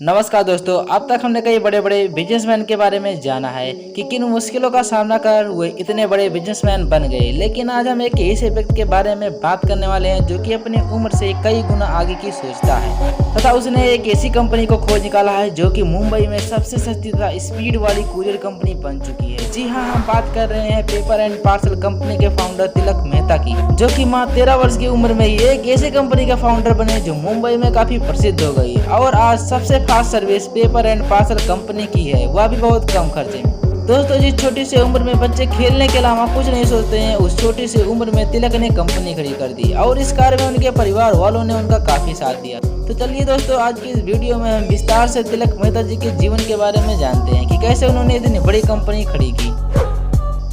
नमस्कार दोस्तों, अब तक हमने कई बड़े बड़े बिजनेसमैन के बारे में जाना है कि किन मुश्किलों का सामना कर हुए इतने बड़े बिजनेसमैन बन गए। लेकिन आज हम एक ऐसे व्यक्ति के बारे में बात करने वाले हैं जो कि अपनी उम्र से कई गुना आगे की सोचता है तथा उसने एक ऐसी कंपनी को खोज निकाला है जो कि मुंबई में सबसे सस्ती तथा स्पीड वाली कुरियर कंपनी बन चुकी है। जी हाँ, हम बात कर रहे हैं पेपर एंड पार्सल कंपनी के फाउंडर तिलक मेहता की, जो कि मात्र 13 वर्ष की उम्र में ही एक ऐसी कंपनी का फाउंडर बने जो मुंबई में काफी प्रसिद्ध हो गई और आज सबसे fast service paper and parcel company की है, वह भी बहुत कम खर्चे में। दोस्तों, जिस छोटी सी उम्र में बच्चे खेलने के अलावा कुछ नहीं सोचते हैं, उस छोटी सी उम्र में तिलक ने कंपनी खड़ी कर दी और इस कार्य में उनके परिवार वालों ने उनका काफी साथ दिया। तो चलिए दोस्तों, आज की इस वीडियो में हम विस्तार से तिलक मेहता जी के जीवन के बारे में जानते हैं कि कैसे उन्होंने इतनी बड़ी कंपनी खड़ी की।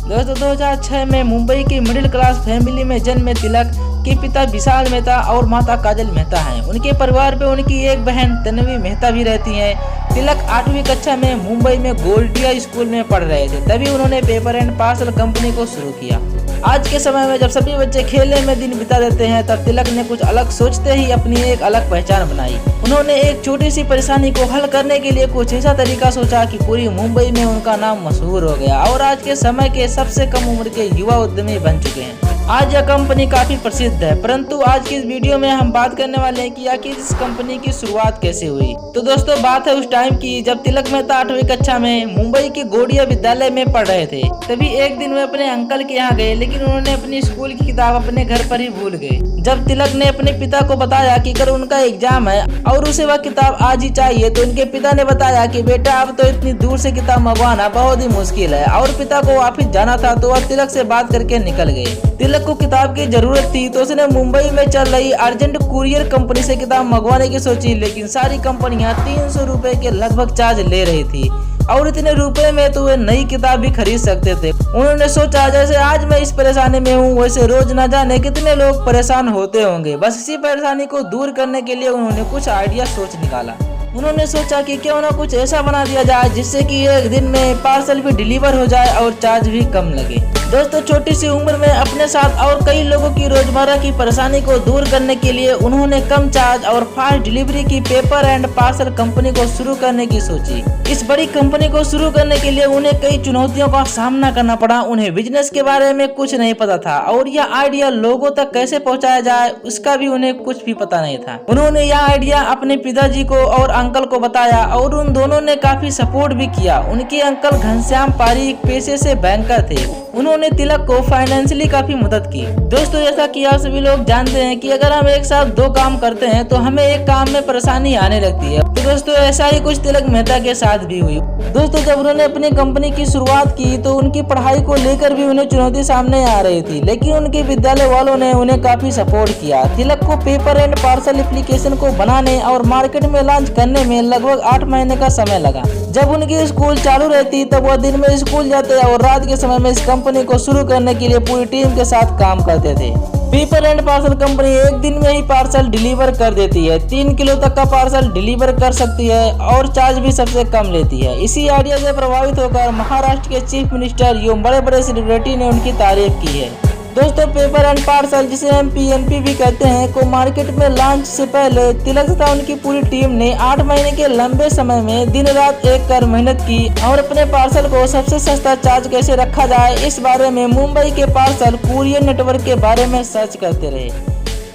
दोस्तों, 2006 में मुंबई की मिडिल क्लास फैमिली में जन्मे तिलक के पिता विशाल मेहता और माता काजल मेहता हैं। उनके परिवार में उनकी एक बहन तन्वी मेहता भी रहती हैं। तिलक 8वीं कक्षा में मुंबई में गोल्डिया स्कूल में पढ़ रहे थे, तभी उन्होंने पेपर एंड पार्सल कंपनी को शुरू किया। आज के समय में जब सभी बच्चे खेलने में दिन बिता देते हैं, तब तिलक ने कुछ अलग सोचते ही अपनी एक अलग पहचान बनाई। उन्होंने एक छोटी सी परेशानी को हल करने के लिए कुछ ऐसा तरीका सोचा कि पूरी मुंबई में उनका नाम मशहूर हो गया और आज के समय के सबसे कम उम्र के युवा उद्यमी बन चुके हैं। आज यह कंपनी काफी प्रसिद्ध है, परंतु आज की इस वीडियो में हम बात करने वाले हैं कि आखिर इस कंपनी की शुरुआत कैसे हुई। तो दोस्तों, बात है उस टाइम की जब तिलक मेहता 8वीं कक्षा में मुंबई के गोड़िया विद्यालय में पढ़ रहे थे। तभी एक दिन वे अपने अंकल के यहाँ गए, लेकिन उन्होंने अपनी स्कूल की किताब अपने घर पर ही भूल गए। जब तिलक ने अपने पिता को बताया कि कल उनका एग्जाम है और उसे वह किताब आज ही चाहिए, तो उनके पिता ने बताया कि बेटा, अब तो इतनी दूर से किताब मंगवाना बहुत ही मुश्किल है और पिता को वापिस जाना था, तो वह तिलक से बात करके निकल गए। तिलक को किताब की जरूरत थी तो उसने मुंबई में चल रही अर्जेंट कुरियर कंपनी से किताब मंगवाने की सोची, लेकिन सारी कंपनियां 300 रुपए के लगभग चार्ज ले रही थी और इतने रुपए में तो वे नई किताब भी खरीद सकते थे। उन्होंने सोचा, जैसे आज मैं इस परेशानी में हूँ, वैसे रोज न जाने कितने लोग परेशान होते होंगे। बस इसी परेशानी को दूर करने के लिए उन्होंने कुछ आइडिया सोच निकाला। उन्होंने सोचा कि क्यों ना कुछ ऐसा बना दिया जाए जिससे कि एक दिन में पार्सल भी डिलीवर हो जाए और चार्ज भी कम लगे। दोस्तों, छोटी सी उम्र में अपने साथ और कई लोगों की रोजमर्रा की परेशानी को दूर करने के लिए उन्होंने कम चार्ज और फास्ट डिलीवरी की पेपर एंड पार्सल कंपनी को शुरू करने की सोची। इस बड़ी कंपनी को शुरू करने के लिए उन्हें कई चुनौतियों का सामना करना पड़ा। उन्हें बिजनेस के बारे में कुछ नहीं पता था और यह आइडिया लोगों तक कैसे पहुंचाया जाए उसका भी उन्हें कुछ भी पता नहीं था। उन्होंने यह आइडिया अपने पिताजी को और अंकल को बताया और उन दोनों ने काफी सपोर्ट भी किया। उनके अंकल घनश्याम पारीक पेशे से बैंकर थे। उन्होंने तिलक को फाइनेंशियली काफी मदद की। दोस्तों, जैसा कि आप सभी लोग जानते हैं कि अगर हम एक साथ दो काम करते हैं तो हमें एक काम में परेशानी आने लगती है। तो दोस्तों, ऐसा ही कुछ तिलक मेहता के साथ भी हुई। दोस्तों, जब उन्होंने अपनी कंपनी की शुरुआत की तो उनकी पढ़ाई को लेकर भी उन्हें चुनौती सामने आ रही थी, लेकिन उनके विद्यालय वालों ने उन्हें काफी सपोर्ट किया। तिलक को पेपर एंड पार्सल एप्लीकेशन को बनाने और मार्केट में लॉन्च करने में लगभग 8 महीने का समय लगा। जब उनकी स्कूल चालू रहती तब वह दिन में स्कूल जाते और रात के समय में इस कंपनी को शुरू करने के लिए पूरी टीम के साथ काम करते थे। पेपर एंड पार्सल कंपनी एक दिन में ही पार्सल डिलीवर कर देती है। 3 किलो तक का पार्सल डिलीवर कर सकती है और चार्ज भी सबसे कम लेती है। इसी आइडिया से प्रभावित होकर महाराष्ट्र के चीफ मिनिस्टर एवं बड़े बड़े सेलिब्रिटी ने उनकी तारीफ की है। दोस्तों, पेपर एंड पार्सल, जिसे हम PNP भी कहते हैं, को मार्केट में लॉन्च से पहले तिलक तथा उनकी पूरी टीम ने 8 महीने के लंबे समय में दिन रात एक कर मेहनत की और अपने पार्सल को सबसे सस्ता चार्ज कैसे रखा जाए इस बारे में मुंबई के पार्सल कुरियर नेटवर्क के बारे में सर्च करते रहे।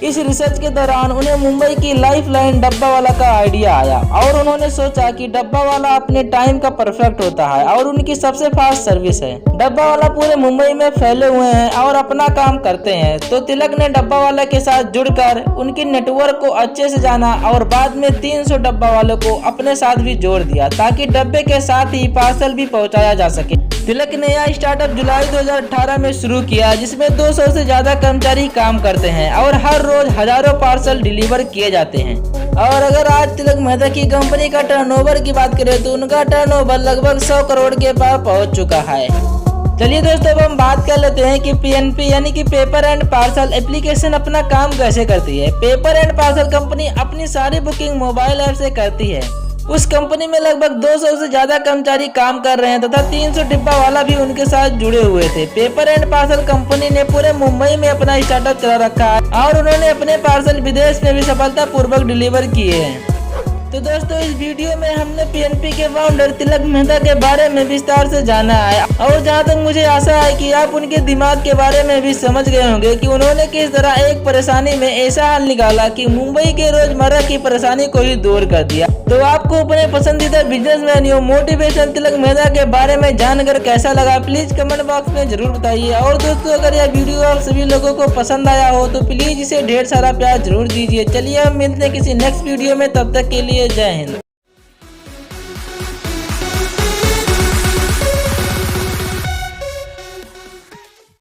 इस रिसर्च के दौरान उन्हें मुंबई की लाइफलाइन डब्बा वाला का आइडिया आया और उन्होंने सोचा कि डब्बा वाला अपने टाइम का परफेक्ट होता है और उनकी सबसे फास्ट सर्विस है। डब्बा वाला पूरे मुंबई में फैले हुए हैं और अपना काम करते हैं। तो तिलक ने डब्बा वाला के साथ जुड़कर उनके नेटवर्क को अच्छे से जाना और बाद में 300 डब्बा वालों को अपने साथ भी जोड़ दिया ताकि डब्बे के साथ ही पार्सल भी पहुँचाया जा सके। तिलक ने यह स्टार्टअप जुलाई 2018 में शुरू किया, जिसमें 200 से ज्यादा कर्मचारी काम करते हैं और हर रोज हजारों पार्सल डिलीवर किए जाते हैं। और अगर आज तिलक मेहता की कंपनी का टर्नओवर की बात करें तो उनका टर्नओवर लगभग 100 करोड़ के पार पहुंच चुका है। चलिए दोस्तों, अब हम बात कर लेते हैं कि PNP यानी कि पेपर एंड पार्सल एप्लीकेशन अपना काम कैसे करती है। पेपर एंड पार्सल कंपनी अपनी सारी बुकिंग मोबाइल ऐप से करती है। उस कंपनी में लगभग 200 से ज्यादा कर्मचारी काम कर रहे हैं तथा 300 डिब्बा वाला भी उनके साथ जुड़े हुए थे। पेपर एंड पार्सल कंपनी ने पूरे मुंबई में अपना स्टार्टअप चला रखा है और उन्होंने अपने पार्सल विदेश में भी सफलतापूर्वक डिलीवर किए हैं। तो दोस्तों इस वीडियो में हमने पीएनपी के फाउंडर तिलक मेहता के बारे में विस्तार से जाना है और जहां तक मुझे आशा है कि आप उनके दिमाग के बारे में भी समझ गए होंगे कि उन्होंने किस तरह एक परेशानी में ऐसा हल निकाला कि मुंबई के रोजमर्रा की परेशानी को ही दूर कर दिया। तो आपको अपने पसंदीदा बिजनेसमैन या मोटिवेशन तिलक मेहता के बारे में जानकर कैसा लगा प्लीज कमेंट बॉक्स में जरूर बताइए। और दोस्तों अगर यह वीडियो आप सभी लोगों को पसंद आया हो तो प्लीज इसे ढेर सारा प्यार जरूर दीजिए। चलिए हम मिलते हैं किसी नेक्स्ट वीडियो में, तब तक के लिए जय हिंद।